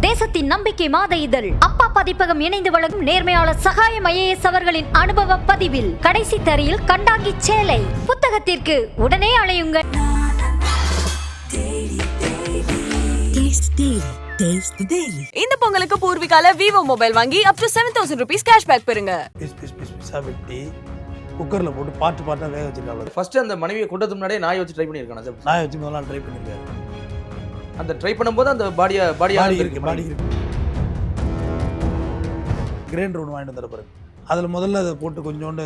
தேசத்தின் நம்பிக்கை மாத இதழ் அப்பா பதிப்பகம் இணைந்து வழங்கும் நேர்மையாளர் சகாயம் IAS அவர்களின் அனுபவ பதிவில் கடைசி தரையில் கண்டாங்கி சேலை புத்தகத்திற்கு உடனே அழையுங்கள். இந்த பொங்கலுக்கு பூர்விகால விவோ மொபைல் வாங்கி up to 7,000 rupees cashback பெறுங்க. குக்கர்ல போட்டு பாட்டா வேக வச்சிருக்காங்க. ஃபர்ஸ்ட் அந்த மனைவியை கொண்டதுக்கு முன்னாடியே நாய் வச்சு ட்ரை பண்ணியிருக்கானே சார். நாய் வச்சு முதல்ல ட்ரை பண்ணியிருக்காரு. அந்த ட்ரை பண்ணும்போது அந்த பாடி இருக்கு. கிரைண்டர் ஒன்று வாங்கிட்டு வந்துட பிறகு அதில் முதல்ல அதை போட்டு கொஞ்சோண்டு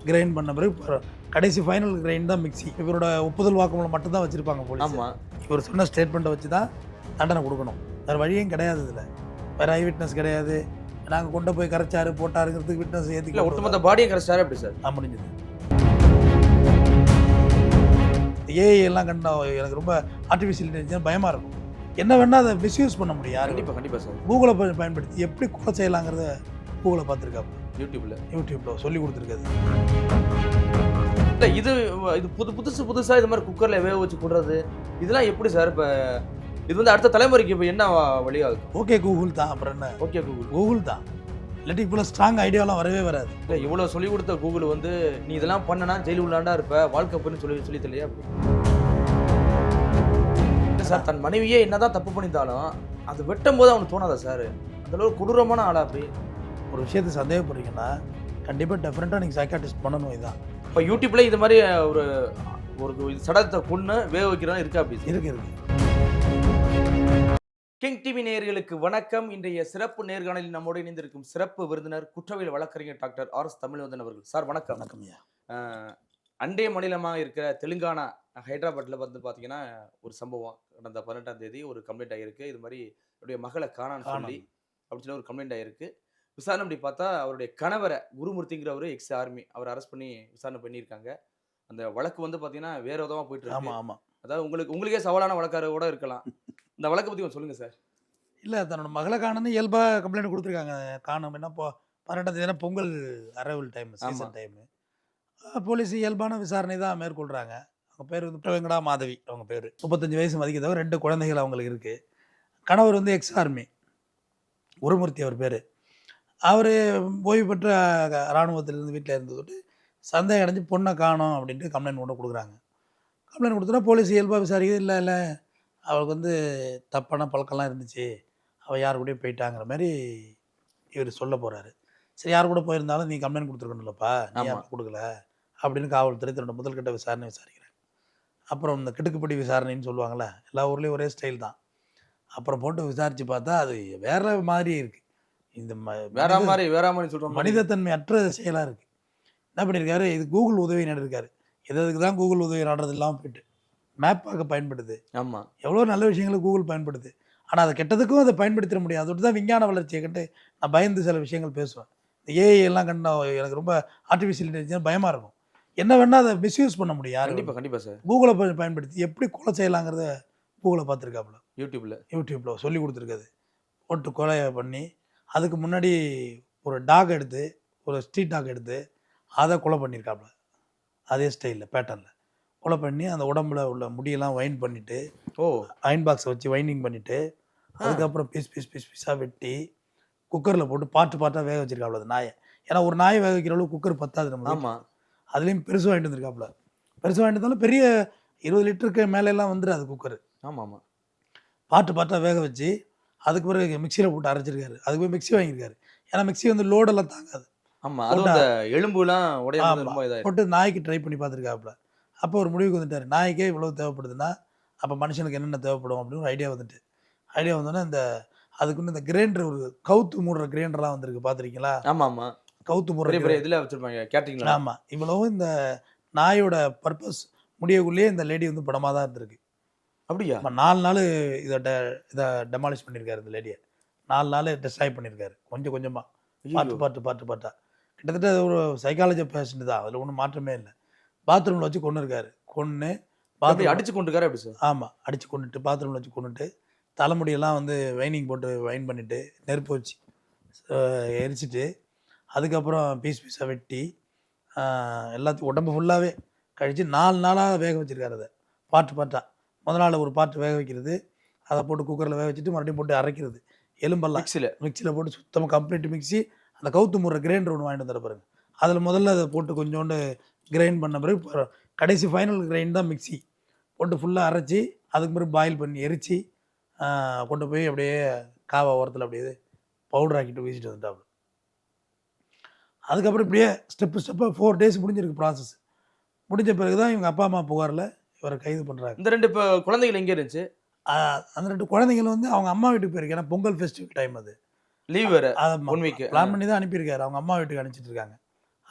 கிரைண்ட் பண்ண பிறகு கடைசி ஃபைனல் கிரைண்ட் தான் மிக்ஸி. இவரோட ஒப்புதல் வாக்குமூலம் மட்டும் தான் வச்சுருப்பாங்க போலீஸ். ஆமாம், இவர் சொன்ன ஸ்டேட்மெண்ட்டை வச்சு தான் தண்டனை கொடுக்கணும். வேறு வழியும் கிடையாது. இதில் வேறு ஐ விட்னஸ் கிடையாது. நாங்கள் கொண்டு போய் கரைச்சாரு போட்டாருங்கிறதுக்கு விட்னஸ் ஏற்றிக்கல. ஒட்டுமொத்த பாடியை கரைச்சாரு அப்படி சார். நான் முடிஞ்சது. ஏஐ எல்லாம் கண்டா எனக்கு ரொம்ப ஆர்டிஃபிஷியல் இன்டெலிஜென்ஸ் பயமாக இருக்கும். என்ன வேணால் அதை மிஸ்யூஸ் பண்ண முடியும். கண்டிப்பாக சார். கூகுளை பயன்படுத்தி எப்படி கொலை செய்யலாங்கிறத கூகுளை பார்த்துருக்காப்பு. யூடியூப்பில் சொல்லி கொடுத்துருக்காது. இல்லை இது புதுசாக இது மாதிரி குக்கரில் வேக வச்சு கொடுறது இதெல்லாம் எப்படி சார்? இப்போ இது வந்து அடுத்த தலைமுறைக்கு இப்போ என்ன வழியாகுது? ஓகே கூகுள் தான். அப்புறம் என்ன? ஓகே கூகுள் தான். இல்லாட்டி இவ்வளோ ஸ்ட்ராங் ஐடியாவெலாம் வரவே வராது. இல்லை இவ்வளோ சொல்லிக் கொடுத்த கூகுள் வந்து நீ இதெல்லாம் பண்ணனா ஜெயில் உள்ளாண்டா இருப்ப வாழ்க்கை போன்னு சொல்லி தெரியலையா? இல்லை சார், தன் மனைவியே என்னதான் தப்பு பண்ணியிருந்தாலும் அது வெட்டும் போது அவனுக்கு தோணாதா சார்? அந்தளவு கொடூரமான ஆளா? அப்படி ஒரு விஷயத்தை சந்தேகப்படுறீங்கன்னா கண்டிப்பாக டெஃபரெண்ட்டாக நீங்கள் சைக்காட்டிஸ்ட் பண்ணணும். இதுதான் இப்போ யூடியூப்ல இது மாதிரி ஒரு சடத்தை கொன்று வேக வைக்கிறதா இருக்கா? அப்படி இருக்கு. கிங் டிவி நேயர்களுக்கு வணக்கம். இன்றைய சிறப்பு நேர்காணலில் நம்மோடு இணைந்திருக்கும் சிறப்பு விருந்தினர் குற்றவியல் வழக்கறிஞர் டாக்டர் RS தமிழ்வந்தன் அவர்கள். சார் வணக்கம். வணக்கம் ஐயா. அண்டைய மாநிலமாக இருக்கிற தெலுங்கானா ஹைதராபாத்தில் வந்து பார்த்தீங்கன்னா ஒரு சம்பவம் கடந்த 18ஆம் தேதி ஒரு கம்ப்ளைண்ட் ஆகிருக்கு. இது மாதிரி என்னுடைய மகளை காணான்னு சொல்லி அப்படின்னு சொல்லி ஒரு கம்ப்ளைண்ட் ஆகிருக்கு. விசாரணை அப்படி பார்த்தா அவருடைய கணவரை குருமூர்த்திங்கிறவர் எக்ஸ் ஆர்மி அவர் அரெஸ்ட் பண்ணி விசாரணை பண்ணியிருக்காங்க. அந்த வழக்கு வந்து பார்த்தீங்கன்னா வேற விதமாக போயிட்டு இருக்கு. ஆமாம். அதாவது உங்களுக்கே சவாலான வழக்கார கூட இருக்கலாம். இந்த வழக்கை பற்றி கொஞ்சம் சொல்லுங்கள் சார். இல்லை, தன்னோட மகளை காணுன்னு இயல்பாக கம்ப்ளைண்ட் கொடுத்துருக்காங்க. காணும் என்ன 12ஆம் தேதி Pongal arrival time, season time. Police இயல்பான விசாரணை தான் மேற்கொள்கிறாங்க. அவங்க பேர் வந்து வெங்கடா மாதவி. அவங்க பேர் 35 வயசு மதிக்கிறதவர். 2 குழந்தைகள் அவங்களுக்கு இருக்குது. கணவர் வந்து எக்ஸ் ஆர்மி குருமூர்த்தி அவர் பேர். அவர் ஓய்வு பெற்ற இராணுவத்திலிருந்து வீட்டில் இருந்ததோட்டு சந்தேகம் அடைஞ்சு பொண்ணை காணோம் அப்படின்ட்டு கம்ப்ளைண்ட் கொண்டு கொடுக்குறாங்க. கம்ப்ளைண்ட் கொடுத்தோன்னா போலீஸ் இயல்பாக விசாரிக்கிறது. இல்லை அவளுக்கு வந்து தப்பான பழக்கம்லாம் இருந்துச்சு, அவள் யார் கூடயும் போயிட்டாங்கிற மாதிரி இவர் சொல்ல போகிறாரு. சரி, யார் கூட போயிருந்தாலும் நீ கம்ப்ளைண்ட் கொடுத்துருக்கணும்லப்பா, நீ யாரும் கொடுக்கல அப்படின்னு காவல்துறை தன்னோட முதல்கட்ட விசாரணை விசாரிக்கிறேன். அப்புறம் இந்த கிடுக்குப்படி விசாரணைன்னு சொல்லுவாங்கள்ல, எல்லா ஊர்லேயும் ஒரே ஸ்டைல் தான். அப்புறம் போட்டு விசாரித்து பார்த்தா அது வேற மாதிரி இருக்குது. இந்த வேற மாதிரி சொல்கிறோம், மனிதத்தன்மை அற்ற செயலாக இருக்குது. என்ன பண்ணியிருக்காரு, இது கூகுள் உதவி நாடிருக்காரு. எதுக்கு தான் கூகுள் உதவி நாடுறது இல்லாமல் போயிட்டு மேப் பார்க்க பயன்படுது. ஆமாம், எவ்வளோ நல்ல விஷயங்களுக்கு கூகுள் பயன்படுது. ஆனால் அதை கெட்டதுக்கும் அதை பயன்படுத்த முடியாது. அதோடு தான் விஞ்ஞான வளர்ச்சியை கண்டு நான் பயந்து சில விஷயங்கள் பேசுவேன். இந்த ஏஐ எல்லாம் கண்டா எனக்கு ரொம்ப ஆர்டிஃபிஷியல் இன்டெலிஜென்ஸ் பயமாக இருக்கும். என்ன வேணால் அதை மிஸ்யூஸ் பண்ண முடியும். கண்டிப்பாக சார். கூகுளை பயன்படுத்தி எப்படி கொலை செய்யலாங்கிறத கூகுளை பார்த்துருக்காப்புல. யூடியூப்பில் சொல்லி கொடுத்துருக்காது. போட்டு கொலையை பண்ணி அதுக்கு முன்னாடி ஒரு டாக் எடுத்து, ஒரு ஸ்ட்ரீட் டாக் எடுத்து அதை கொலை பண்ணியிருக்காப்புல. அதே ஸ்டைலில் பேட்டர்னில் கொலை பண்ணி அந்த உடம்புல உள்ள முடியெல்லாம் வைண்ட் பண்ணிவிட்டு அயன் பாக்ஸை வச்சு வைண்டிங் பண்ணிவிட்டு அதுக்கப்புறம் பீஸாக வெட்டி குக்கரில் போட்டு பாட்டாக வேக வச்சிருக்காப்புல அந்த நாயை. ஏன்னா ஒரு நாயை வேக வைக்கிற அளவுக்கு குக்கர் பத்தாது நம்ம. ஆமாம், அதுலேயும் பெருசு வாங்கிட்டு வந்துருக்காப்புல. பெருசு வாங்கிட்டு இருந்தாலும் பெரிய 20 லிட்டருக்கு மேலெல்லாம் வந்துடாது குக்கர். ஆமாம், பாட்டாக வேக வச்சு அதுக்கு பிறகு மிக்சியில் போட்டு அரைச்சிருக்காரு. அதுக்கு போய் மிக்சி வாங்கியிருக்காரு. ஏன்னா மிக்சி வந்து லோடெல்லாம் தாங்காது. போட்டு நாய்க்கு ட்ரை பண்ணி பார்த்துருக்காப்புல. அப்போ ஒரு முடிவுக்கு வந்துட்டார், நாய்க்கே இவ்வளோ தேவைப்படுதுன்னா அப்போ மனுஷனுக்கு என்னென்ன தேவைப்படும் அப்படின்னு ஒரு ஐடியா வந்தோன்னே இந்த அதுக்குன்னு இந்த கிரைண்டர், ஒரு கவுத்து மூடுற கிரைண்டர்லாம் வந்துருக்கு, பார்த்துருக்கீங்களா? ஆமாம், கவுத்து மூடுற இதில் வச்சுருப்பாங்க கேட்டரிங். ஆமாம், இவ்வளவும் இந்த நாயோட பர்பஸ் முடியக்குள்ளேயே இந்த லேடி வந்து படமாக தான் இருந்திருக்கு. அப்படியா? 4 நாள் இதை டெமாலிஷ் பண்ணியிருக்காரு. இந்த லேடியை 4 நாள் டெஸ்ட்ராய் பண்ணியிருக்காரு. கொஞ்சமாக பாட்டாக கிட்டத்தட்ட ஒரு சைக்காலஜி பேஷண்ட் தான். அதில் ஒன்றும் மாற்றமே இல்லை. பாத்ரூமில் வச்சு கொண்டு பாத்ரூம் அடிச்சு கொண்டுருக்காரு. அப்படி சார்? ஆமாம், அடித்து கொண்டுட்டு பாத்ரூமில் வச்சு கொண்டுட்டு தலைமுடியெல்லாம் வந்து வைனிங் போட்டு வைன் பண்ணிவிட்டு நெருப்பு வச்சு எரிச்சிட்டு அதுக்கப்புறம் பீஸாக வெட்டி எல்லாத்தையும் உடம்பு ஃபுல்லாகவே கழித்து 4 நாளாக வேக வச்சுருக்காரு. அதை பாட்டாக முதல் நாள் ஒரு பாட்டு வேக வைக்கிறது, அதை போட்டு குக்கரில் வேக வச்சுட்டு மறுபடியும் போட்டு அரைக்கிறது. எலும்பெல்லாம் மிக்ஸியில் போட்டு சுத்தமாக கம்ப்ளீட் மிக்ஸி. அந்த கவுத்து முறை கிரைண்டர் ஒன்று வாங்கிட்டு வந்துட பாருங்க. அதில் முதல்ல அதை போட்டு கொஞ்சோண்டு கிரைண்ட் பண்ண பிறகு கடைசி ஃபைனல் கிரைண்ட் தான் மிக்ஸி போட்டு ஃபுல்லாக அரைச்சி அதுக்கு பிறகு பாயில் பண்ணி எரித்து கொண்டு போய் அப்படியே காவா ஓரத்தில் அப்படியே பவுடர் ஆக்கிட்டு வீசிட்டு வந்துட்டாப்புல. அதுக்கப்புறம் இப்படியே ஸ்டெப்பாக 4 days முடிஞ்சிருக்கு ப்ராசஸ். முடிஞ்ச பிறகு தான் இவங்க அப்பா அம்மா புகாரில் இவரை கைது பண்ணுறாங்க. இந்த 2 இப்போ குழந்தைகள் எங்கே இருந்துச்சு? அந்த 2 குழந்தைகள் வந்து அவங்க அம்மா வீட்டுக்கு போயிருக்கு. ஏன்னா பொங்கல் ஃபெஸ்டிவல் டைம் அது. லீவ் வேறு அதை 1 week பிளான் பண்ணி தான் அனுப்பியிருக்காரு. அவங்க அம்மா வீட்டுக்கு அனுப்பிச்சிட்டு இருக்காங்க.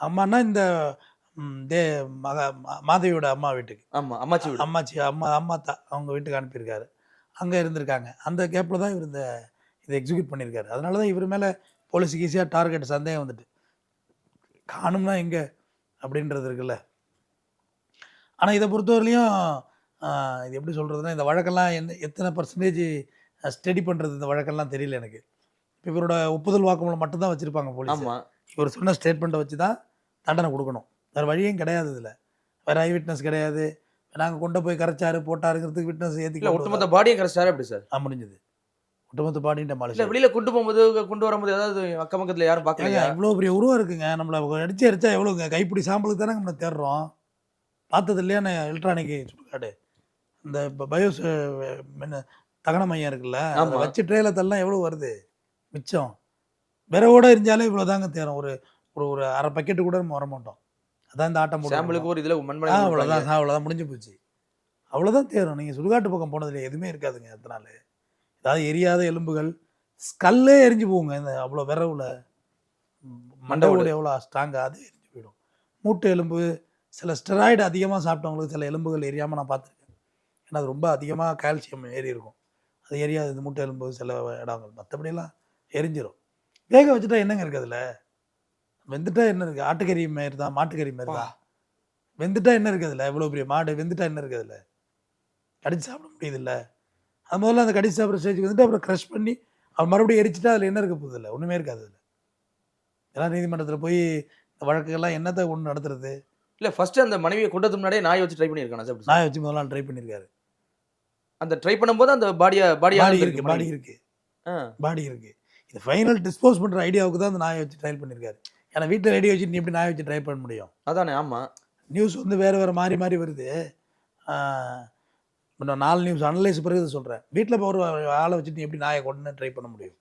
அம்மானா இந்த தே மாதவியோட அம்மா வீட்டுக்கு. ஆமாம், அம்மாச்சி வீடு. அம்மாச்சி அம்மாத்தா அவங்க வீட்டுக்கு அனுப்பியிருக்காரு. அங்கே இருந்திருக்காங்க. அந்த கேப்பில் தான் இவர் இதை எக்ஸிக்யூட் பண்ணியிருக்காரு. அதனால தான் இவர் மேலே போலீஸுக்கு ஈஸியாக டார்கெட் சந்தேகம் வந்துட்டு காணும்னா எங்கே அப்படின்றது இருக்குல்ல. ஆனால் இதை பொறுத்தவரையிலையும் இது எப்படி சொல்கிறதுனா, இந்த வழக்கெல்லாம் எத்தனை பர்சன்டேஜ் ஸ்டடி பண்ணுறது இந்த வழக்கெல்லாம் தெரியல எனக்கு. இப்போ இவரோட ஒப்புதல் வாக்குமூலம் மட்டும்தான் வச்சுருப்பாங்க போலீஸ். ஆமாம், இவர் சொன்ன ஸ்டேட்மெண்ட்டை வச்சு தான் தண்டனை கொடுக்கணும். வேறு வழியும் கிடையாது. இதில் வேறு ஐ விட்னஸ் கிடையாது. நாங்கள் கொண்டு போய் கரைச்சாரு போட்டாருங்கிறதுக்கு விட்னஸ் இல்லை ஒட்டுமொத்த பாடியும் கரைச்சாரு எப்படி சார்? முடிஞ்சது. ஒட்டுமொத்த பாடியும் இல்லை வெளியில் கொண்டு வரும்போது ஏதாவது அக்கம் பக்கத்தில் யாரும் பார்க்கலையா? இவ்வளோ பெரிய உருவம் இருக்குங்க. நம்மளை அடிச்சா எவ்வளோங்க கைப்பிடி சாம்பலுக்கு தானே நம்ம தேடுறோம். பார்த்தது இல்லையா எலக்ட்ரானிக் சுடுகாடு, இந்த பயோஸ் தகன மையம் இருக்குல்ல, அதை வச்சு ட்ரேல தள்ளலாம் எவ்வளோ வருது மிச்சம். விரவோடு இருந்தாலே இவ்வளோ தாங்க தேரும். ஒரு ஒரு அரை பக்கெட்டு கூட நம்ம வர மாட்டோம். அதான் இந்த ஆட்டம் சாம்பிளுக்கு ஒரு இதில் அவ்வளோதான் முடிஞ்சு போச்சு. அவ்வளோதான் தேரும். நீங்கள் சுடுகாட்டு பக்கம் போனதில்லை எதுவுமே இருக்காதுங்க. அதனால ஏதாவது எரியாத எலும்புகள் ஸ்கல்லே எரிஞ்சு போகுங்க. இந்த அவ்வளோ விரவுல மண்டவோடு எவ்வளோ ஸ்ட்ராங்காக அது எரிஞ்சு போயிடும். மூட்டு எலும்பு, சில ஸ்டெராய்டு அதிகமாக சாப்பிட்டவங்களுக்கு சில எலும்புகள் எரியாமல் நான் பார்த்துருக்கேன். ஏன்னா அது ரொம்ப அதிகமாக கால்சியம் ஏறி இருக்கும். அது எரியாது. இந்த மூட்டை எலும்பு சில இடங்கள் மற்றபடியெல்லாம் எரிஞ்சிடும். வேக வச்சுட்டா என்னங்க இருக்குது அதில்? வெந்துட்டா என்ன இருக்குது? ஆட்டுக்கறி மாரி தான், மாட்டுக்கறி மாரி தான். வெந்துட்டா என்ன இருக்குது அதில்? இவ்வளோ பெரிய மாடு வெந்துட்டா என்ன இருக்குது அதில்? கடிச்சு சாப்பிட முடியுதில்ல. அது முதல்ல அந்த கடிச்சு சாப்பிட்ற ஸ்டேஜுக்கு வந்துட்டு அப்புறம் க்ரஷ் பண்ணி அவர் மறுபடியும் எரிச்சிட்டா அதில் என்ன இருக்க போகுது? இல்லை, ஒன்றுமே இருக்காது அதில். எல்லாம் நீதிமன்றத்தில் போய் இந்த வழக்குகள்லாம் என்னத்தை ஒன்று நடத்துறது? இல்லை ஃபர்ஸ்ட் அந்த மனைவியை கொண்டதுக்கு முன்னாடியே நாயை வச்சு ட்ரை பண்ணியிருக்கானா சார்? நாயை வச்சு முதல்ல ட்ரை பண்ணியிருக்காரு. அந்த ட்ரை பண்ணும்போது அந்த பாடி இருக்கு. இது ஃபைனல் டிஸ்போஸ் பண்ணுற ஐடியாவுக்கு தான் அந்த நாயை வச்சு ட்ரையல் பண்ணியிருக்காரு. ஏன்னா வீட்டில் ரெடி வச்சு நீ எப்படி நாயை வச்சு ட்ரை பண்ண முடியும்? அதானே. ஆமாம், நியூஸ் வந்து வேறு மாறி வருது. நான் 4 நியூஸ் அனலைஸ் பிறகு இதை சொல்கிறேன். வீட்டில் இப்போ ஒரு ஆளை வச்சுட்டு நீ எப்படி நாயை கொண்டு ட்ரை பண்ண முடியும்?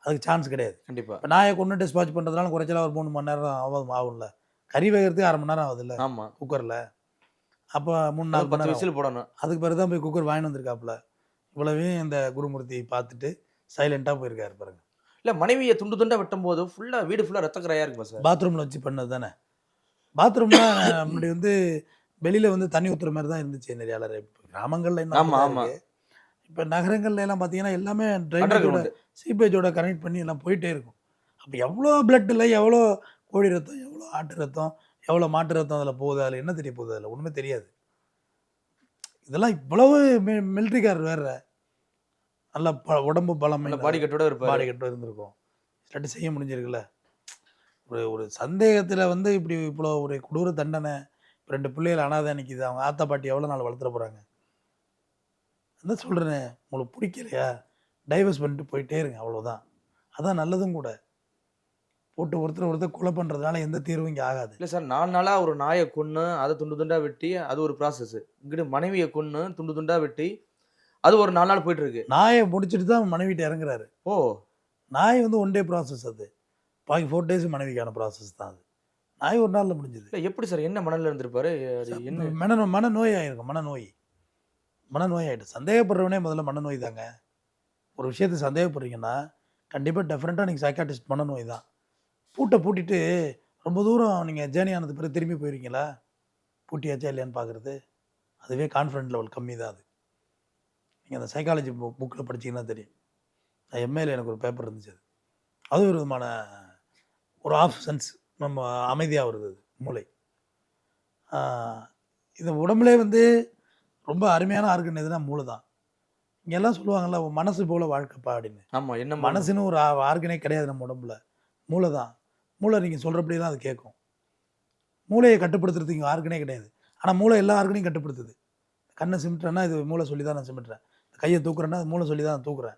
அதுக்கு சான்ஸ் கிடையாது. கண்டிப்பாக. இப்போ நாயை கொண்டு டிஸ்பாச் பண்ணுறதுனால குறைச்சலாம் ஒரு 3 மணி நேரம் ஆகும்ல. கறி வேகிறதுக்கு 1/2 மணி நேரம் ஆகுதுல்ல. ஆமாம், குக்கரில். அப்போ 3-4 மணி நேரம் விசில் போடணும். அதுக்கு பிறகு தான் போய் குக்கர் வாங்கிட்டு வந்திருக்காப்புல. இவ்வளவையும் இந்த குருமூர்த்தி பார்த்துட்டு சைலண்ட்டாக போயிருக்காரு பாருங்க. இல்லை மனைவியை துண்டு துண்டாக வெட்டும் போது ஃபுல்லாக வீடு ஃபுல்லாக ரத்த கரையாக இருக்குமா சார்? பாத்ரூமில் வச்சு பண்ணது தானே. பாத்ரூம்லாம் முன்னாடி வந்து வெளியில் வந்து தண்ணி ஊற்றுற மாதிரி தான் இருந்துச்சு நிறைய கிராமங்களில். என்ன இப்போ நகரங்கள்ல எல்லாம் பார்த்தீங்கன்னா எல்லாமே ட்ரைனேஜோட சீப்பேஜோட கனெக்ட் பண்ணி எல்லாம் போயிட்டே இருக்கும். அப்போ எவ்வளோ பிளட்டில் எவ்வளோ கோழி ரத்தம், எவ்வளோ ஆட்டு ரத்தம், எவ்வளோ மாட்டு ரத்தம் அதில் போகுது? அதில் என்ன தெரிய போகுது? அதில் ஒன்றுமே தெரியாது. இதெல்லாம் இவ்வளவு மிலிட்ரிக்கார் வேற நல்லா உடம்பு பலம், பாடி கட்டோட இருந்திருக்கும். இல்லாட்டி செய்ய முடிஞ்சிருக்குல்ல. ஒரு சந்தேகத்தில் வந்து இப்படி இவ்வளோ ஒரு கொடூர தண்டனை. 2 பிள்ளைகள் அனாதை நிற்கிது. அவங்க ஆத்தா பாட்டி எவ்வளோ நாள் வளர்த்துற போகிறாங்க? அதான் சொல்கிறேன், உங்களுக்கு பிடிக்கலையா டைவர்ஸ் பண்ணிட்டு போயிட்டே இருங்க, அவ்வளோதான். அதான் நல்லதும் கூட. போட்டு ஒருத்தர் கொலை பண்ணுறதுனால எந்த தீர்வும் இங்கே ஆகாது. இல்லை சார், 4 நாளாக ஒரு நாயை கொன்று அதை துண்டு துண்டாக வெட்டி அது ஒரு ப்ராசஸ். இங்கிட்டு மனைவியை கொன்று துண்டு துண்டாக வெட்டி அது ஒரு 4 நாள் போயிட்டு இருக்கு. நாயை முடிச்சுட்டு தான் மனைவிட்ட இறங்குறாரு. நாய் வந்து 1 டே ப்ராசஸ். அது பாக்கி 4 days மனைவிக்கான ப்ராசஸ் தான். அது நாய் ஒரு நாளில் முடிஞ்சுது. இல்லை எப்படி சார், என்ன மனநிலை இருந்திருப்பாரு? என்ன மனநோய் ஆகிருக்கும். மனநோய் ஆகிட்டு சந்தேகப்படுறவனே முதல்ல மனநோய் தாங்க. ஒரு விஷயத்தை சந்தேகப்படுறீங்கன்னா கண்டிப்பாக டெஃபினட்டாக நீங்கள் சைக்காட்டிஸ்ட் மனநோய் தான். பூட்டிட்டு ரொம்ப தூரம் நீங்கள் ஜேர்னி ஆனது பிறகு திரும்பி போயிருக்கீங்களா? பூட்டியாச்சா இல்லையான்னு பார்க்குறது, அதுவே கான்ஃபிடென்ட் லெவல் கம்மி தான். அது நீங்கள் அந்த சைக்காலஜி புக்கில் படிச்சிங்கன்னா தெரியும். எம்ஏல எனக்கு ஒரு பேப்பர் இருந்துச்சு. அது ஒரு விதமான ஒரு ஆஃப் சென்ஸ், நம்ம அமைதியாக வருது மூளை. இந்த உடம்புலே வந்து ரொம்ப அருமையான ஆர்கன் எதுனா மூளை தான். இங்கெல்லாம் சொல்லுவாங்கள்ல மனசு போல் வாழ்க்கைப்பா அப்படின்னு. ஆமாம், என்ன மனசுன்னு ஒரு ஆர்கனே கிடையாது நம்ம உடம்புல. மூளை தான். மூளை நீங்கள் சொல்கிறபடி தான் அது கேட்கும். மூளையை கட்டுப்படுத்துறதுக்கு இங்கே ஆர்கனே கிடையாது. ஆனால் மூளை எல்லா ஆர்கனையும் கட்டுப்படுத்துது. கண்ணை சிமிட்டுறேன்னா இது மூளை சொல்லி தான் நான் சிமிட்டுறேன். கையை தூக்குறேன்னா அது மூளை சொல்லி தான் நான் தூக்குறேன்.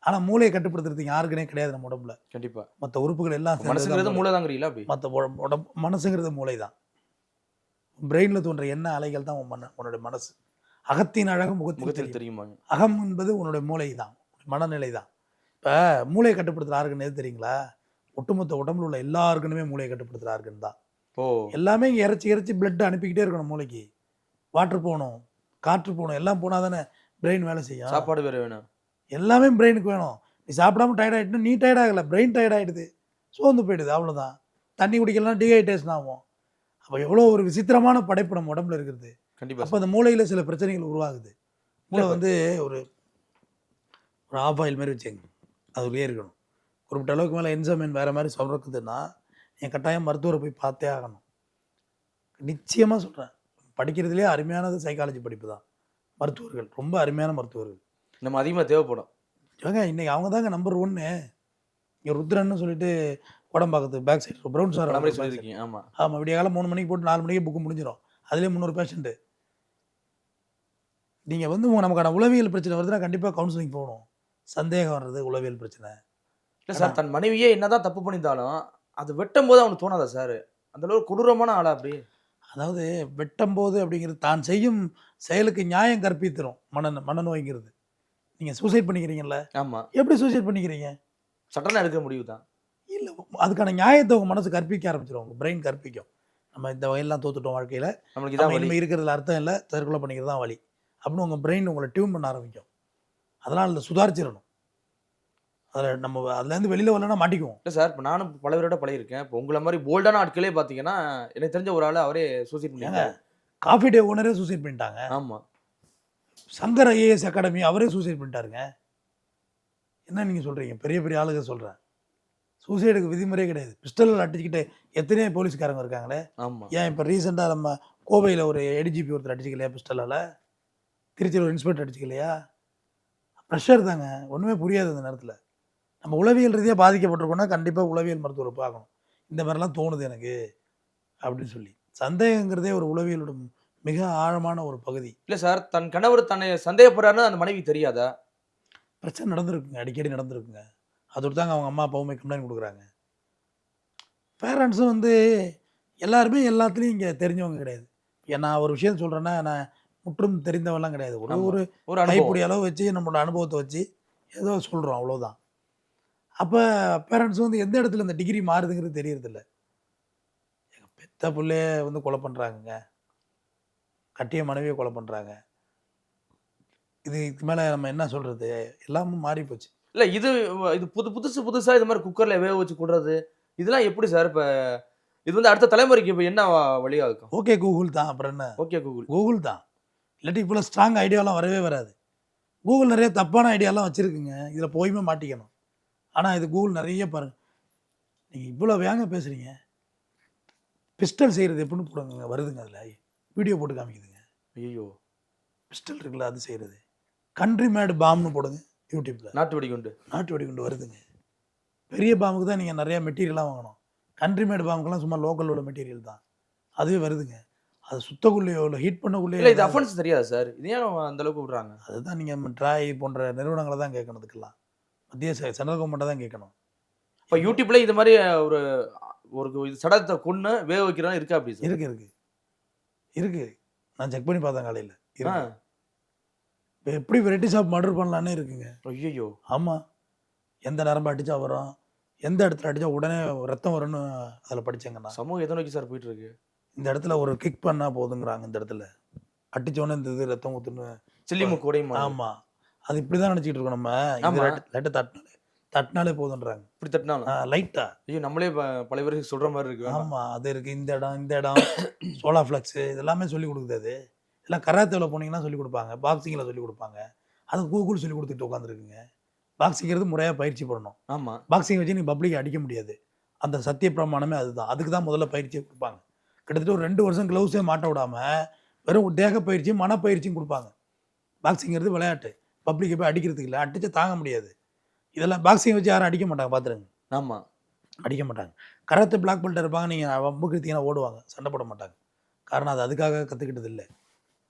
ஆனால் மூளையை கட்டுப்படுத்துறதுக்கு யாருக்குனே கிடையாது நம்ம உடம்புல. கண்டிப்பா. மற்ற உறுப்புகள் எல்லாம் மனசுங்கிறது மூளை தாங்கிறீங்களா அப்படி? மற்ற உடம்பு மனசுங்கிறது மூளை தான். பிரெயினில் தோன்ற எண்ண அலைகள் தான் உன்னுடைய மனசு. அகத்தின் அழகு முகத்தில் முகத்தில் தெரியுமா? அகம் என்பது உன்னுடைய மூளை தான், மனநிலை தான். இப்போ மூளையை கட்டுப்படுத்துகிற ஆர்கன் எது தெரியுங்களா? ஒட்டுமொத்த உடம்புல உள்ள எல்லா ஆர்கனுமே மூளையை கட்டுப்படுத்துகிற ஆர்கன் தான். ஓ. எல்லாமே இங்கே இறச்சி பிளட் அனுப்பிக்கிட்டே இருக்கணும் மூளைக்கு. வாட்டர் போகணும், காற்று போகணும், எல்லாம் போனால் தானே பிரெயின் வேலை செய்யும். சாப்பாடு வேற வேணும். எல்லாமே பிரெயினுக்கு வேணும். நீ சாப்பிடாம டயர்ட் ஆகிட்டுனா நீ டயர்ட் ஆகலை, பிரெயின் டயர்ட் ஆகிடுது, சோர்ந்து போயிடுது, அவ்வளோதான். தண்ணி குடிக்கலாம் டீஹைட்ரேஷன் ஆகும். அப்போ எவ்வளோ ஒரு விசித்திரமான படைப்பு நம்ம உடம்புல இருக்கிறது. கண்டிப்பா. அப்போ அந்த மூளையில் சில பிரச்சனைகள் உருவாகுது. மூளை வந்து ஒரு ஆஃப் ஆயில் மாதிரி வச்சுங்க, அதுலேயே இருக்கணும். குறிப்பிட்ட அளவுக்கு மேலே என்சைம் வேறு மாதிரி சுரக்குதுன்னா என் கட்டாயம் மருத்துவரை போய் பார்த்தே ஆகணும். நிச்சயமாக சொல்கிறேன், படிக்கிறதுலேயே அருமையானது சைக்காலஜி படிப்பு தான். மருத்துவர்கள் ரொம்ப அருமையான மருத்துவர்கள் நம்ம அதிகமாக தேவைப்படும். ஏங்க இன்றைக்கி அவங்க தாங்க நம்பர் 1. இங்கே ருத்ரன்னு சொல்லிட்டு கோடம்பாக்கத்து பேக் சைடு ப்ரௌன் சார் சொல்லியிருக்கீங்க. ஆமாம் ஆமாம், விடிய காலம் 3 மணிக்கு போட்டு 4 மணிக்கு புக்கு முடிஞ்சிடும். அதுலேயே 300 பேஷண்ட்டு. நீங்கள் வந்து நமக்கான உளவியல் பிரச்சனை வருதுன்னா கண்டிப்பாக கவுன்சிலிங் போகணும். சந்தேகம் வர்றது உளவியல் பிரச்சனை. இல்லை சார், தன் மனைவியே என்னதான் தப்பு பண்ணியிருந்தாலும் அது வெட்டும் போது அவனுக்கு தோணாதா சார்? அந்த அளவு கொடூரமான ஆளா அப்படி? அதாவது வெட்டும்போது அப்படிங்கிறது தான் செய்யும் செயலுக்கு நியாயம் கற்பித்திரும். மனநோய்ங்கிறது. நீங்கள் சூசைட் பண்ணிக்கிறீங்கல்ல, ஆமாம். எப்படி சூசைட் பண்ணிக்கிறீங்க? சட்டனா எடுக்க முடிவு தான். இல்லை, அதுக்கான நியாயத்தை உங்கள் மனசு கற்பிக்க ஆரம்பிச்சிடும், உங்கள் பிரெயின் கற்பிக்கும். நம்ம இந்த வகையெல்லாம் தோத்துட்டோம் வாழ்க்கையில், நம்மளுக்கு இதான் இனிமேல் இருக்கிறதுல அர்த்தம் இல்லை, தற்கொலை பண்ணிக்கிறது தான் வழி அப்படின்னு உங்கள் பிரெயின் உங்களை டியூன் பண்ண ஆரம்பிக்கும். அதனால் அதில் சுதாரிச்சிடணும். அதில் நம்ம அதுலேருந்து வெளியில் வரலன்னா மாட்டிக்குவோம். இல்லை சார், இப்போ நானும் பல பேரோட பழகிருக்கேன். இப்போ உங்களை மாதிரி போல்டான ஆட்களே பார்த்தீங்கன்னா எனக்கு தெரிஞ்ச ஒரு ஆள் அவரே சூசைட் பண்ணிட்டாங்க. காஃபி டே ஓனரே சூசைட் பண்ணிட்டாங்க. ஆமாம். சங்கர் ஐஏஎஸ் அகாடமி அவரே சூசைட் பண்ணிட்டாருங்க. என்ன நீங்கள் சொல்கிறீங்க? பெரிய பெரிய ஆளுங்க சொல்கிறேன். சூசைடுக்கு விதிமுறையே கிடையாது. பிஸ்டலில் அடிச்சுக்கிட்டு எத்தனையோ போலீஸ்காரங்க இருக்காங்களே. ஆமாம். ஏன் இப்போ ரீசெண்டாக நம்ம கோவையில் ஒரு ஏடிஜிபி ஒருத்தர் அடிச்சிக்கலையா பிஸ்டலால்? திருச்சியில் ஒரு இன்ஸ்பெக்டர் அடிச்சிக்கலையா? ப்ரெஷர் தாங்க, ஒன்றுமே புரியாது அந்த நேரத்தில். நம்ம உளவியல் ரீதியாக பாதிக்கப்பட்டிருக்கோம்னா கண்டிப்பாக உளவியல் மருத்துவரை பார்க்கணும். இந்த மாதிரிலாம் தோணுது எனக்கு அப்படின்னு சொல்லி. சந்தேகங்கிறதே ஒரு உளவியலோட மிக ஆழமான ஒரு பகுதி. இல்லை சார், தன் கணவர் தன்னை சந்தேகப்படுறாருன்னு அந்த மனைவி தெரியாதா? பிரச்சனை நடந்திருக்குங்க, அடிக்கடி நடந்திருக்குங்க. அதோடு தாங்க அவங்க அம்மா அப்பாவுமே கம்ப்ளைண்ட் கொடுக்குறாங்க. பேரண்ட்ஸும் வந்து எல்லாருமே எல்லாத்துலேயும் இங்கே தெரிஞ்சவங்க கிடையாது. நான் ஒரு விஷயம் சொல்கிறேன்னா நான் முற்றும் தெரிந்தவெல்லாம் கிடையாது. ஒரு கைப்பிடி அளவு வச்சு நம்மளோட அனுபவத்தை வச்சு ஏதோ சொல்கிறோம், அவ்வளோதான். அப்போ பேரண்ட்ஸ் வந்து எந்த இடத்துல இந்த டிகிரி மாறுதுங்கிறது தெரியறதில்ல. எங்கள் பெத்த பிள்ளைய வந்து கொலை பண்ணுறாங்கங்க, கட்டிய மனைவியை கொலை பண்ணுறாங்க. இதுக்கு மேலே நம்ம என்ன சொல்கிறது? எல்லாமும் மாறி போச்சு. இல்லை, இது புதுசாக இது மாதிரி குக்கரில் வேக வச்சு கொடுறது இதெல்லாம் எப்படி சார்? இப்போ இது வந்து அடுத்த தலைமுறைக்கு இப்போ என்ன வழியாக இருக்கும்? ஓகே கூகுள் தான், அப்புறம் என்ன? ஓகே கூகுள் தான். இல்லாட்டி இவ்வளோ ஸ்ட்ராங் ஐடியாலாம் வரவே வராது. கூகுள் நிறைய தப்பான ஐடியாலாம் வச்சுருக்குங்க, இதில் போயுமே மாட்டிக்கணும். ஆனால் இது கூகுள் நிறைய பாருங்கள். நீங்கள் இவ்வளோ வேங்க பேசுகிறீங்க. பிஸ்டல் செய்கிறது எப்படின்னு போடுங்க, வருதுங்க, அதில் வீடியோ போட்டு காமிக்குதுங்க. ஐயோ, பிஸ்டல் இருக்குல்ல, அது செய்கிறது. கண்ட்ரி மேடு பாம்னு போடுங்க யூடியூப்பில், நாட்டு வெடிகுண்டு வருதுங்க. பெரிய பாம்புக்கு தான் நீங்கள் நிறையா மெட்டீரியலாக வாங்கணும். கண்ட்ரி மேடு பாம்புக்கெல்லாம் சும்மா லோக்கலோட மெட்டீரியல் தான், அதுவே வருதுங்க. அது சுத்தக்குள்ளேயோ இல்லை ஹீட் பண்ணக்குள்ளேயோ. இல்லை, இது அஃபென்ஸ் தெரியாது சார், இது ஏன் அந்த அளவுக்கு விடுறாங்க? அதுதான் நீங்கள் ட்ராய் போன்ற நிறுவனங்களை தான் கேட்கணும். இதுக்கெல்லாம் மத்திய சென்ட்ரல் கவர்மெண்ட்டை தான் கேட்கணும். இப்போ யூடியூப்ல இது மாதிரி ஒரு சடத்தை கொன்று வேக வைக்கிறதா இருக்கா? அப்படி சார் இருக்கு. நான் செக் பண்ணி பார்த்தேன் காலையில். இப்போ எப்படி வெரைட்டி ஷாப் மர்டர் பண்ணலான்னு இருக்குங்க. ஐயோ. ஆமாம், எந்த நரம்பு அடித்தா வரும், எந்த இடத்துல அடித்தா உடனே ரத்தம் வரும்னு அதில் படித்தேங்கண்ணா. சமூகம் எதை நோக்கி சார் போயிட்டு இருக்கு? இந்த இடத்துல ஒரு கிக் பண்ணால் போதுங்கிறாங்க. இந்த இடத்துல அடித்தோடனே இந்த இது ரத்தம் ஊற்றுன்னு சில்லிமு கூடையும். ஆமாம், அது இப்படி தான் நினச்சிக்கிட்டு இருக்கோம் நம்ம. லைட்டாக தட்டினாலே போதுன்றாங்க. இப்படி தட்டினாலும் லைட்டா. ஐயோ, நம்மளே பல பேருக்கு சொல்கிற மாதிரி இருக்கு. ஆமாம், அது இருக்குது. இந்த இடம் சோலா ஃப்ளக்ஸு இதெல்லாமே சொல்லிக் கொடுக்குது. அது எல்லாம் கராத்தேவில் போனீங்கன்னா சொல்லிக் கொடுப்பாங்க, பாக்ஸிங்கில் சொல்லிக் கொடுப்பாங்க. அது கூகுள் சொல்லிக் கொடுத்துட்டு உட்காந்துருக்குங்க. பாக்ஸிங்கிறது முறையாக பயிற்சி பண்ணணும். ஆமாம், பாக்ஸிங் வச்சு நீங்கள் பப்ளிக் அடிக்க முடியாது. அந்த சத்திய பிரமாணமே அதுதான். அதுக்கு தான் முதல்ல பயிற்சியை கொடுப்பாங்க. கிட்டத்தட்ட ஒரு 2 வருஷம் க்ளவுஸே மாட்ட விடாமல் வெறும் தேக பயிற்சியும் மனப்பயிற்சியும் கொடுப்பாங்க. பாக்ஸிங்கிறது விளையாட்டு, பப்ளிக்கை போய் அடிக்கிறதுக்கு இல்லை, அடித்து தாங்க முடியாது. இதெல்லாம் பாக்ஸிங் வச்சு யாரும் அடிக்க மாட்டாங்க, பார்த்துருங்க. ஆமாம், அடிக்க மாட்டாங்க. கராத்தே பிளாக் பெல்ட் இருப்பாங்க, நீங்கள் வம்புக்கு எடுத்தீங்கன்னா ஓடுவாங்க, சண்டை போட மாட்டாங்க. காரணம் அது அதுக்காக கற்றுக்கிட்டது இல்லை.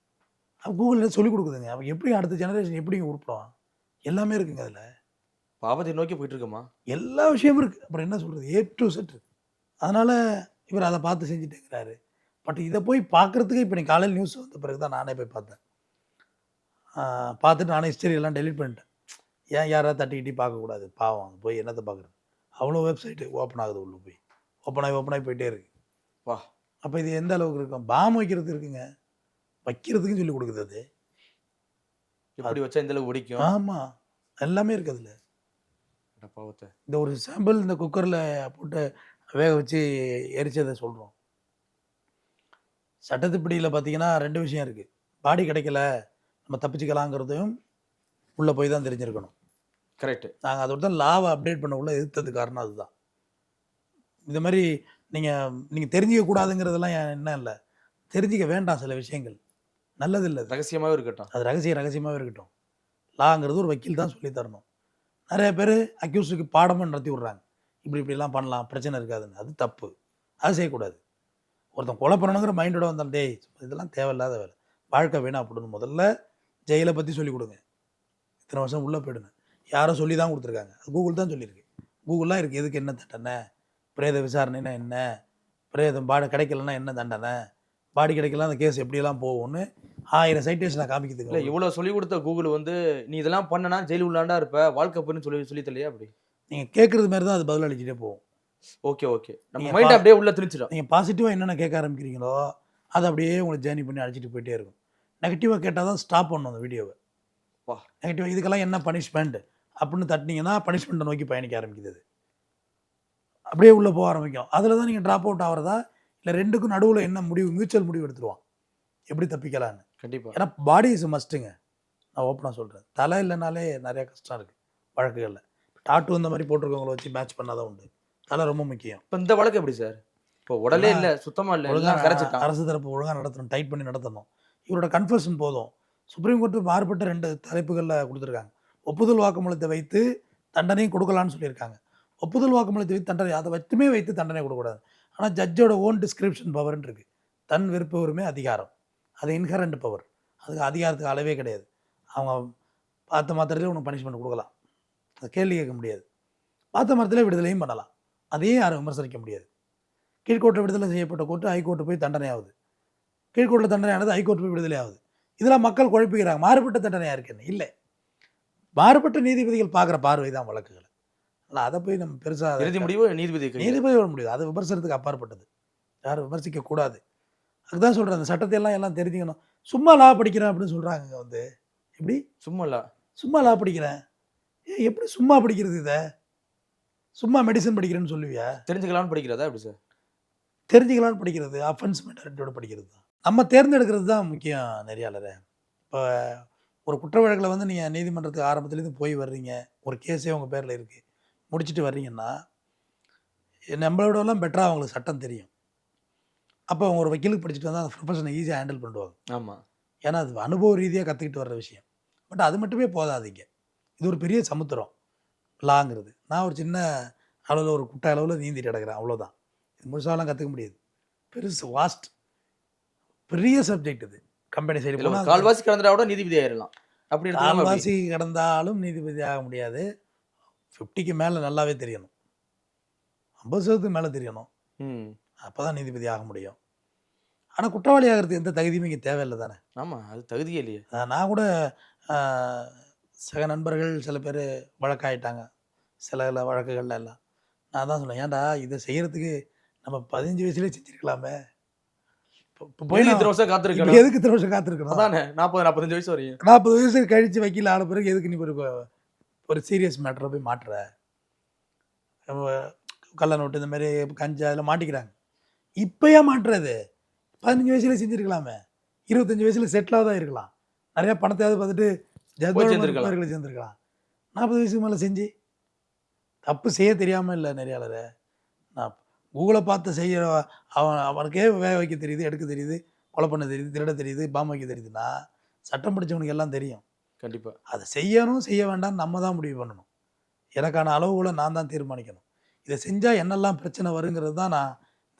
கூகுளில் சொல்லிக் கொடுக்குதுங்க. அவங்க எப்படி அடுத்த ஜெனரேஷன் எப்படி உருப்படும், எல்லாமே இருக்குங்க அதில். பாவத்தை நோக்கி போயிட்டு இருக்கோமா? எல்லா விஷயமும் இருக்குது. அப்புறம் என்ன சொல்கிறது, ஏ டு செட் இருக்கு. அதனால் இவர் அதை பார்த்து செஞ்சுட்டேங்கிறாரு. பட் இதை போய் பார்க்குறதுக்கு இப்போ நீ காலையில் நியூஸ் வந்த பிறகு தான் நானே போய் பார்த்தேன். பார்த்துட்டு நானே ஹிஸ்டரி எல்லாம் டெலிட் பண்ணிட்டேன். ஏன் யாராவது தட்டிக்கிட்டி பார்க்கக்கூடாது, பாவம் போய் என்னத்தை பார்க்குறது. அவ்வளோ வெப்சைட்டு ஓப்பன் ஆகுது, உள்ளே போய் ஓப்பன் ஆகி போயிட்டே இருக்கு. வா, அப்போ இது எந்த அளவுக்கு இருக்கும்? பாம் வைக்கிறது இருக்குங்க, வைக்கிறதுக்குன்னு சொல்லி கொடுக்குது அது. எப்படி வச்சா இந்த அளவுக்கு வெடிக்கும்? ஆமாம், எல்லாமே இருக்குது அதில். அட பாவத்தை. இந்த ஒரு சாம்பிள் இந்த குக்கரில் போட்டு வேக வச்சு எரிச்சதை சொல்கிறோம். சட்டத்திப்படியில் பார்த்தீங்கன்னா 2 விஷயம் இருக்குது. பாடி கிடைக்கல, நம்ம தப்பிச்சுக்கலாங்கிறதையும் உள்ளே போய் தான் தெரிஞ்சிருக்கணும். கரெக்ட். நாங்கள் அதோட தான் லாவை அப்டேட் பண்ண உள்ள எதிர்த்தது காரணம் அதுதான். இந்த மாதிரி நீங்கள் தெரிஞ்சிக்க கூடாதுங்கிறதெல்லாம் என்ன இல்லை, தெரிஞ்சிக்க வேண்டாம். சில விஷயங்கள் நல்லதில்லை, ரகசியமாகவே இருக்கட்டும். அது ரகசியமாகவே இருக்கட்டும். லாங்கிறது ஒரு வக்கீல் தான் சொல்லி தரணும். நிறைய பேர் அக்யூஸ்டுக்கு பாடமும் நடத்தி விட்றாங்க, இப்படிலாம் பண்ணலாம், பிரச்சனை இருக்காதுன்னு. அது தப்பு, அது செய்யக்கூடாது. ஒருத்தன் கொலை பண்ணணுங்கிற மைண்டோட வந்தால் டேய் இதெல்லாம் தேவையில்லாத வேலை, வாழ்க்கை வேணாம் அப்படின்னு முதல்ல ஜெயிலை பற்றி சொல்லிக் கொடுங்க. இத்தனை வருஷம் உள்ளே போயிடுங்க. யாரோ சொல்லி தான் கொடுத்துருக்காங்க, அது கூகுள் தான் சொல்லியிருக்கு. கூகுள்லாம் இருக்குது. எதுக்கு என்ன தண்டனை, பிரேத விசாரணைனா என்ன, பிரேதம் பாடி கிடைக்கலன்னா என்ன தண்டனை, பாடி கிடைக்கலாம் அந்த கேஸ் எப்படியெல்லாம் போகும்னு 1000 சைட்டேஷனை காமிக்கிறதுக்கு. இல்லை, இவ்வளோ சொல்லி கொடுத்த கூகுள் வந்து நீ இதெல்லாம் பண்ணனா ஜெயில் உள்ளாண்டா இருப்ப, வாழ்க்கை போயின்னு சொல்லி தரலையா? அப்படி நீங்கள் கேட்குறது மாதிரி தான் அது பதில் அளிச்சுட்டே போகும். ஓகே ஓகே, நம்ம மைண்ட் அப்படியே உள்ள திணிச்சிடும். நீங்கள் பாசிட்டிவாக என்னென்ன கேட்க ஆரம்பிக்கிறீங்களோ அதை அப்படியே உங்களுக்கு ஜேர்னி பண்ணி அழைச்சிட்டு போயிட்டே இருக்கும். நெகட்டிவாக கேட்டால் தான் ஸ்டாப் பண்ணணும் அந்த வீடியோவை. வா, நெகட்டிவாக இதுக்கெல்லாம் என்ன பனிஷ்மெண்ட் அப்படின்னு தட்டினீங்கன்னா பனிஷ்மெண்ட்டை நோக்கி பயணிக்க ஆரம்பிக்குது. அது அப்படியே உள்ளே போக ஆரம்பிக்கும். அதில் தான் நீங்கள் ட்ராப் அவுட் ஆகிறதா இல்லை 2க்கும் நடுவில் என்ன முடிவு, மியூச்சுவல் முடிவு எடுத்துருவான் எப்படி தப்பிக்கலான்னு. கண்டிப்பாக. ஏன்னா பாடி இஸ் மஸ்ட்டுங்க, நான் ஓப்பனாக சொல்கிறேன். தலை இல்லைனாலே நிறையா கஷ்டம் இருக்குது வழக்குகளில். டாட்டு இந்த மாதிரி போட்டிருக்கவங்கள வச்சு மேட்ச் பண்ணாதான் உண்டு. தலை ரொம்ப முக்கியம். இப்போ இந்த வழக்கு எப்படி சார்? இப்போ உடலே இல்லை, சுத்தமாக இல்லை, ஒழுங்காக கரைச்சிட்டான். அரசு தரப்பு ஒழுங்காக நடத்தணும், டைட் பண்ணி நடத்தணும். இவரோட கன்ஃபர்ஷன் போதும். சுப்ரீம் கோர்ட்டு மாறுபட்ட 2 தலைப்புகளில் கொடுத்துருக்காங்க. ஒப்புதல் வாக்குமூலத்தை வைத்து தண்டனையும் கொடுக்கலான்னு சொல்லியிருக்காங்க. ஒப்புதல் வாக்குமூலத்தை வைத்து தண்டனை, அதை மட்டுமே வைத்து தண்டனை கொடுக்கக்கூடாது. ஆனால் ஜட்ஜோட ஓன் டிஸ்கிரிப்ஷன் பவர்ன்னு இருக்குது. தன் விருப்ப உரிமை அதிகாரம், அது இன்ஹரண்ட் பவர். அதுக்கு அதிகாரத்துக்கு அளவே கிடையாது. அவங்க பார்த்த மாத்திரத்தில் உனக்கு பனிஷ்மெண்ட் கொடுக்கலாம், அது கேள்வி கேட்க முடியாது. பார்த்த மரத்தில் விடுதலையும் பண்ணலாம், அதையும் யாரும் விமர்சனிக்க முடியாது. கீழ்கோர்ட்டில் விடுதலை செய்யப்பட்ட கோர்ட்டு ஹைகோர்ட்டு போய் தண்டனை ஆகுது, கீழ்கோர்ட்டில் தண்டனை ஆனது ஹைகோர்ட்டு போய் விடுதலை ஆகுது. இதெல்லாம் மக்கள் குழப்பிக்கிறாங்க. மாறுபட்ட தண்டனையாக இருக்குன்னு இல்லை, மாறுபட்ட நீதிபதிகள் பார்க்குற பார்வை தான் வழக்குகளை. ஆனால் அதை போய் நம்ம பெருசாக இறுதி முடிவு நீதிபதி வர முடியாது. அது விமர்சனத்துக்கு அப்பாற்பட்டது, யாரும் விமர்சிக்கக்கூடாது. அதுதான் சொல்கிறேன், அந்த சட்டத்தை எல்லாம் தெரிஞ்சுக்கணும். சும்மா லா படிக்கிறேன் அப்படின்னு சொல்கிறாங்க. வந்து எப்படி சும்மா லா படிக்கிறேன், எப்படி சும்மா படிக்கிறது? இதை சும்மா மெடிசன் படிக்கிறேன்னு சொல்லுவியா? தெரிஞ்சுக்கலாம்னு படிக்கிறதா எப்படி சார்? தெரிஞ்சுக்கலான்னு படிக்கிறது அஃபென்ஸ் மெட்டாரிட்டியோட படிக்கிறது தான். நம்ம தேர்ந்தெடுக்கிறது தான் முக்கியம் நெறியாளரே. இப்போ ஒரு குற்ற வழக்கில் வந்து நீங்கள் நீதிமன்றத்துக்கு ஆரம்பத்துலேருந்து போய் வர்றீங்க, ஒரு கேஸே உங்கள் பேரில் இருக்குது, முடிச்சுட்டு வர்றீங்கன்னா நம்மளோடலாம் பெட்டராக அவங்களுக்கு சட்டம் தெரியும். அப்போ அவங்க ஒரு வக்கீலுக்கு படிச்சுட்டு வந்தால் அந்த ப்ரொஃபஷனை ஈஸியாக ஹேண்டில் பண்ணுவாங்க. ஆமாம், ஏன்னா அது அனுபவ ரீதியாக கற்றுக்கிட்டு வர்ற விஷயம். பட் அது மட்டுமே போதாதீங்க, இது ஒரு பெரிய சமுத்திரம் லாங்கிறது. நான் ஒரு சின்ன அளவில் ஒரு குட்டை அளவில் நீந்திட்டு கிடக்கிறேன், அவ்வளோதான். இது முழுசாலாம் கற்றுக்க முடியாது, பெருசு வாஸ்ட் பெரிய சப்ஜெக்ட் இது. கம்பெனி சைடு போனால் கால்வாசி கடந்தா கூட நீதிபதி ஆயிடலாம். அப்படி கால்வாசி கடந்தாலும் நீதிபதி ஆக முடியாது. 50க்கு மேலே நல்லாவே தெரியணும், 50% மேலே தெரியணும், அப்போ தான் நீதிபதி ஆக முடியும். ஆனால் குற்றவாளி ஆகிறது எந்த தகுதியுமே இங்கே தேவையில்லை தானே. ஆமாம், அது தகுதியே இல்லையே. நான் கூட சக நண்பர்கள் சில பேர் வழக்காயிட்டாங்க, சில வழக்குகள்ல எல்லாம். நான் தான் சொன்னேன், ஏன்டா இதை செய்கிறதுக்கு நம்ம 15 வயசுலேயே செஞ்சுருக்கலாமே, இப்போ போய் இத்தனை வருஷம் காத்திருக்கணும், எதுக்கு இத்தனை வருஷம் காத்திருக்கணும்? அதானே 40-45 வயசு வரையும். 40 வயசு கழித்து வக்கீல் ஆன பிறகு எதுக்கு நீ ஒரு சீரியஸ் மேட்டரை போய் மாட்டுற? கள்ள நோட்டு இந்த மாதிரி கஞ்சா அதில் மாட்டிக்கிறாங்க. இப்போயா மாட்டுறது? 15 வயசுல செஞ்சுருக்கலாமே, 25 வயசில் செட்டிலாக தான் இருக்கலாம், நிறையா பணத்தையாவது பார்த்துட்டு சேர்ந்துருக்கலாம். 40 வயசுக்கு மேலே செஞ்சு தப்பு செய்ய தெரியாமல் இல்லை நெறியாளரை. நான் கூகுளை பார்த்து செய்ய அவனுக்கே வேக வைக்க தெரியுது, எடுக்க தெரியுது, கொலை பண்ண தெரியுது, திருட தெரியுது, பாம்பு வைக்க தெரியுதுன்னா சட்டம் படித்தவனுக்கு எல்லாம் தெரியும். கண்டிப்பாக அதை செய்யணும் செய்ய வேண்டாம் நம்ம தான் முடிவு பண்ணணும். எனக்கான அளவுகளை நான் தான் தீர்மானிக்கணும். இதை செஞ்சால் என்னெல்லாம் பிரச்சனை வருங்கிறது தான் நான்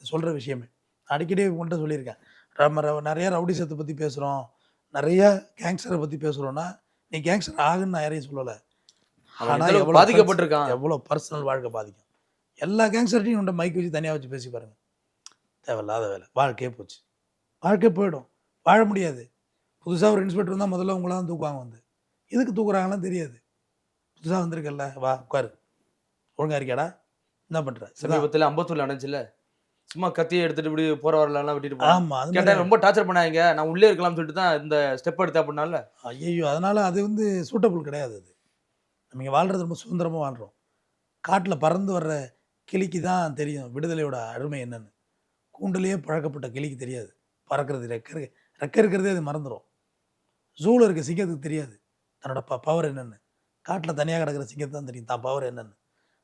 சொல்கிற விஷயமே. அடிக்கடி உங்கள்கிட்ட சொல்லியிருக்கேன், நம்ம நிறையா ரவுடிசத்தை பற்றி பேசுகிறோம், நிறையா கேங்ஸ்டரை பற்றி பேசுகிறோன்னா நீ கேங்ஸ்டர் ஆகுன்னு நான் யாரையும் சொல்லலை. அவன் ஆனா எந்த அளவுக்கு எவ்வளவு பாதிக்கப்பட்டிருக்கான். எவ்வளோ பர்சனல் வாழ்க்கை பாதிக்கும். எல்லா கேங்ஸ்டர்ட்டையும் உண்ட மைக் வச்சு தனியாக வச்சு பேசி பாருங்க. தேவையில்லாத வேலை. வாழ்க்கையே போச்சு. வாழ்க்கை போயிடும். வாழ முடியாது. புதுசாக ஒரு இன்ஸ்பெக்டர் வந்தால் முதல்ல உங்களாம் தூக்குவாங்க வந்து. எதுக்கு தூக்குறாங்கலாம் தெரியாது. புதுசாக வந்திருக்கல்ல, வா உட்காரு, ஒழுங்கா இருக்கியாடா, என்ன பண்ணுற? சமீபத்தில் அம்பத்தூர்ல நடந்துச்சுல, சும்மா கத்தியை எடுத்துட்டு இப்படி போற வரலாம் விட்டுட்டு போனான். ஆமாம், அது கேட்டா மாதிரி. ரொம்ப டார்ச்சர் பண்ணாங்க, நான் உள்ளே இருக்கலாம்னு சொல்லிட்டு தான் இந்த ஸ்டெப் எடுத்தேன் அப்படின்னால. ஐயோ, அதனால் அது வந்து சூட்டபுள் கிடையாது. அது நம்ம இங்கே வாழ்கிறது ரொம்ப சுதந்திரமாக வாழ்கிறோம். காட்டில் பறந்து வர்ற கிளிக்கு தான் தெரியும் விடுதலையோட அருமை என்னன்னு. கூண்டிலேயே பழக்கப்பட்ட கிளிக்கு தெரியாது பறக்கிறது. ரெக்க இருக்கிறதே அது மறந்துடும். ஜூவில் இருக்க சிங்கத்துக்கு தெரியாது தன்னோட பவர் என்னென்னு. காட்டில் தனியாக கிடக்கிற சிங்கத்துக்கு தான் தெரியும் தான் பவர் என்னென்னு.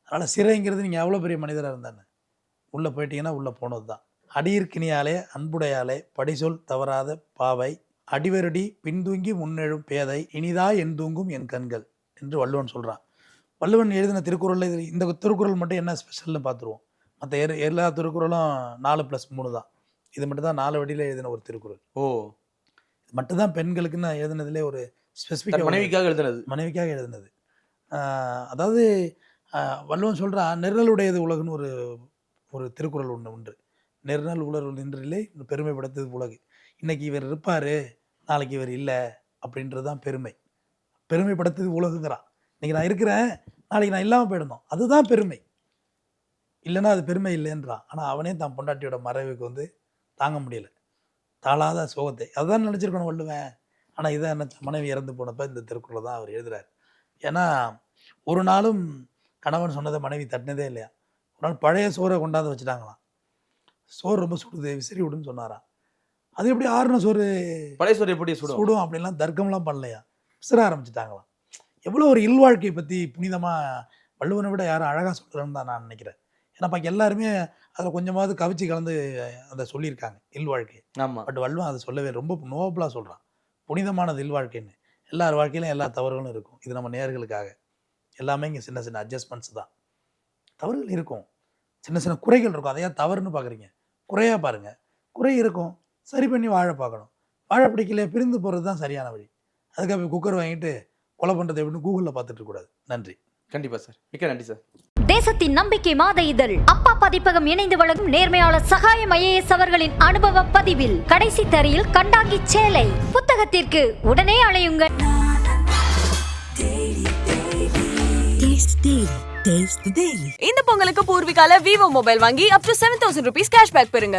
அதனால் சிறைங்கிறது நீங்கள் எவ்வளோ பெரிய மனிதராக இருந்தானே, உள்ளே போயிட்டீங்கன்னா உள்ளே போனது தான். அடியிற்கினியாலே அன்புடையாலே படிசொல் தவறாத பாவை அடிவருடி பின்தூங்கி முன்னெழும் பேதை இனிதா என் தூங்கும் என் கண்கள் என்று வள்ளுவன் சொல்கிறான். வள்ளுவன் எழுதின திருக்குறளில் இந்த திருக்குறள் மட்டும் என்ன ஸ்பெஷல்னு பார்த்துருவோம். மற்ற எல்லா திருக்குறளும் 4+3 தான். இது மட்டும் தான் 4 வடியில் எழுதின ஒரு திருக்குறள். ஓ, இது மட்டும்தான் பெண்களுக்குன்னு எழுதினதுலே ஒரு ஸ்பெசிஃபிக்காக மனைவிக்காக எழுதுனது. மனைவிக்காக எழுதினது. அதாவது வள்ளுவன் சொல்கிறான், நெருநலுடையது உலகுன்னு ஒரு ஒரு திருக்குறள் உண்டு. நெருநல் உலர் நின்றிலே பெருமைப்படுத்தது உலகு. இன்னைக்கு இவர் இருப்பார், நாளைக்கு இவர் இல்லை அப்படின்றது தான் பெருமை. பெருமைப்படுத்தது உலகுங்கிறான். இன்றைக்கி நான் இருக்கிறேன், நாளைக்கு நான் இல்லாமல் போயிடணும், அதுதான் பெருமை. இல்லைன்னா அது பெருமை இல்லைன்றான். ஆனால் அவனே தான் பொண்டாட்டியோட மறைவுக்கு வந்து தாங்க முடியலை, தாளாத சோகத்தை. அதுதான் நினச்சிருக்கணும் வள்ளுவன். ஆனால் இதை நினச்ச மனைவி இறந்து போனப்போ இந்த திருக்குறளை தான் அவர் எழுதுகிறார். ஏன்னா ஒரு நாளும் கணவன் சொன்னதை மனைவி தட்டினதே இல்லையா. ஒரு நாள் பழைய சோறை கொண்டாந்து வச்சுட்டாங்களாம். சோறு ரொம்ப சுடுது, விசிறி விடுன்னு சொன்னாராம். அது எப்படி ஆறுன சோறு பழைய சோறு எப்படி சுடும் அப்படின்லாம் தர்க்கம்லாம் பண்ணலையா, விசிற ஆரம்பிச்சிட்டாங்களாம். எவ்வளோ ஒரு இல்வாழ்க்கையை பற்றி புனிதமாக வள்ளுவனை விட யாரும் அழகாக சொல்கிறேன்னு தான் நான் நினைக்கிறேன். ஏன்னா பாக்கி எல்லாருமே அதில் கொஞ்சமாவது கவிச்சு கலந்து அதை சொல்லியிருக்காங்க இல்வாழ்க்கை. ஆமாம். பட் வள்ளுவன் அதை சொல்லவே ரொம்ப நோபலாக சொல்கிறான். புனிதமானது இல்வாழ்க்கைன்னு. எல்லார் வாழ்க்கையிலும் எல்லா தவறுகளும் இருக்கும். இது நம்ம நேயர்களுக்காக. எல்லாமே இங்கே சின்ன சின்ன அட்ஜஸ்ட்மெண்ட்ஸ் தான். தவறுகள் இருக்கும், சின்ன சின்ன குறைகள் இருக்கும். அதையா தவறுன்னு பார்க்குறீங்க? குறையாக பாருங்கள். குறை இருக்கும், சரி பண்ணி வாழ பார்க்கணும். வாழ பிடிக்கலையே பிரிந்து போகிறது தான் சரியான வழி. அதுக்காக போய் குக்கர் வாங்கிட்டு கொலை பண்ணுறது எப்படின்னு கூகுளில் பார்த்துட்டு இருக்கக்கூடாது. நன்றி. கண்டிப்பாக சார், மிக்க நன்றி சார். தேசத்தின் நம்பிக்கை மாத இதழ் அப்பா பதிப்பகம் இணைந்து வழங்கும் நேர்மையாளர் சகாயம் ஐஏஎஸ் அவர்களின் அனுபவ பதிவில் கடைசி தரியில் கண்டாங்கி சேலை. புத்தகத்திற்கு உடனே அழையுங்கள். இந்த பொங்கலுக்கு பூர்விகால விவோ மொபைல் வாங்கி up to 7,000 rupees cashback பெறுங்க.